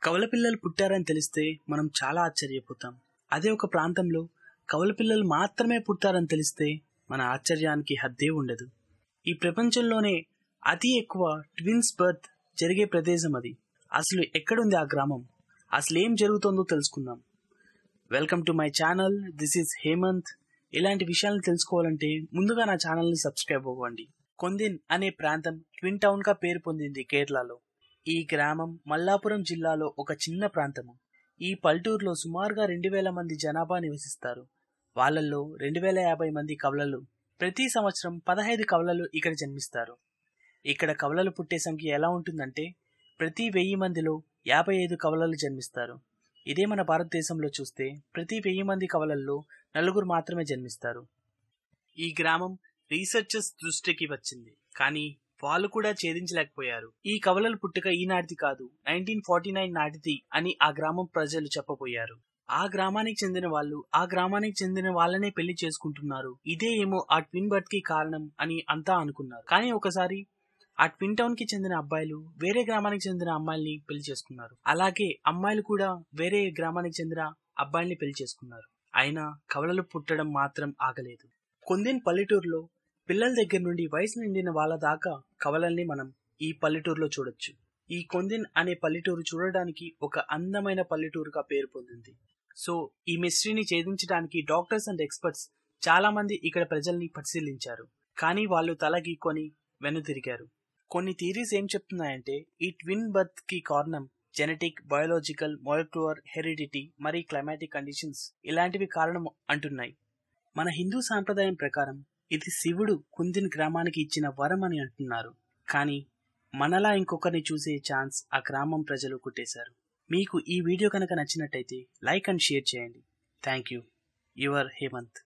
కవల పిల్లలు పుట్టారని తెలిస్తే మనం చాలా ఆశ్చర్యపోతాం. అదే ఒక ప్రాంతంలో కవల పిల్లలు మాత్రమే పుట్టారని తెలిస్తే మన ఆశ్చర్యానికి హద్దే ఉండదు. ఈ ప్రపంచంలోనే అతి ఎక్కువ ట్విన్స్ బర్త్ జరిగే ప్రదేశం అది. అసలు ఎక్కడుంది ఆ గ్రామం? అసలు ఏం జరుగుతుందో తెలుసుకుందాం. Welcome to my channel. This is Hemanth. ఇలాంటి విషయాలను తెలుసుకోవాలంటే ముందుగా నా ఛానల్ని సబ్స్క్రైబ్ అవ్వండి. కొందిన్ అనే ప్రాంతం ట్విన్ టౌన్ గా పేరు పొందింది కేరళలో. ఈ గ్రామం మల్లాపురం జిల్లాలో ఒక చిన్న ప్రాంతము. ఈ పల్లెటూరులో సుమారుగా 2000 మంది జనాభా నివసిస్తారు. వాళ్ళల్లో 2050 మంది కవలలు. ప్రతి సంవత్సరం 15 కవలలు ఇక్కడ జన్మిస్తారు. ఇక్కడ కవలలు పుట్టే సంఖ్య ఎలా ఉంటుందంటే ప్రతి 1000 మందిలో 55 కవలలు జన్మిస్తారు. ఇదే మన భారతదేశంలో చూస్తే ప్రతి 1000 మంది కవలల్లో 4 మాత్రమే జన్మిస్తారు. ఈ గ్రామం రీసెర్చర్స్ దృష్టికి వచ్చింది, కానీ వాళ్ళు కూడా ఛేదించలేకపోయారు. ఈ కవలల పుట్టుక ఈనాటిది కాదు, 1949 నాటిది అని ఆ గ్రామం ప్రజలు చెప్పబోయారు. ఆ గ్రామానికి చెందిన వాళ్ళనే పెళ్లి చేసుకుంటున్నారు. ఇదే ఏమో ఆ ట్విన్ బర్త్ కి కారణం అని అంతా అనుకున్నారు. కానీ ఒకసారి ఆ ట్విన్ టౌన్ కి చెందిన అబ్బాయిలు వేరే గ్రామానికి చెందిన అమ్మాయిల్ని పెళ్లి చేసుకున్నారు. అలాగే అమ్మాయిలు కూడా వేరే గ్రామానికి చెందిన అబ్బాయిల్ని పెళ్లి చేసుకున్నారు. అయినా కవలలు పుట్టడం మాత్రం ఆగలేదు. కొందిన్ పల్లెటూరులో పిల్లల దగ్గర నుండి వయసు నిండిన వాళ్ళ దాకా కవలల్ని మనం ఈ పల్లెటూరులో చూడొచ్చు. ఈ కొందిన్ అనే పల్లెటూరు చూడడానికి ఒక అందమైన పల్లెటూరుగా పేరు పొందింది. సో ఈ మిస్టరీని ఛేదించడానికి డాక్టర్స్ అండ్ ఎక్స్పర్ట్స్ చాలా మంది ఇక్కడ ప్రజల్ని పరిశీలించారు. కానీ వాళ్ళు తలగీకొని వెనుతిరిగారు. కొన్ని థియరీస్ ఏం చెప్తున్నాయంటే ఈ ట్విన్ బర్త్ కి కారణం జెనెటిక్, బయోలాజికల్, మాలిక్యులర్, హెరిడిటీ, మరి క్లైమాటిక్ కండిషన్స్ ఇలాంటివి కారణం అంటున్నాయి. మన హిందూ సాంప్రదాయం ప్రకారం ఇది శివుడు కొందిన్ గ్రామానికి ఇచ్చిన వరం అని అంటున్నారు. కానీ మనలా ఇంకొకరిని చూసే ఛాన్స్ ఆ గ్రామం ప్రజలు కొట్టేశారు. మీకు ఈ వీడియో కనుక నచ్చినట్టయితే లైక్ అండ్ షేర్ చేయండి. Thank you. యువర్ హేమంత్.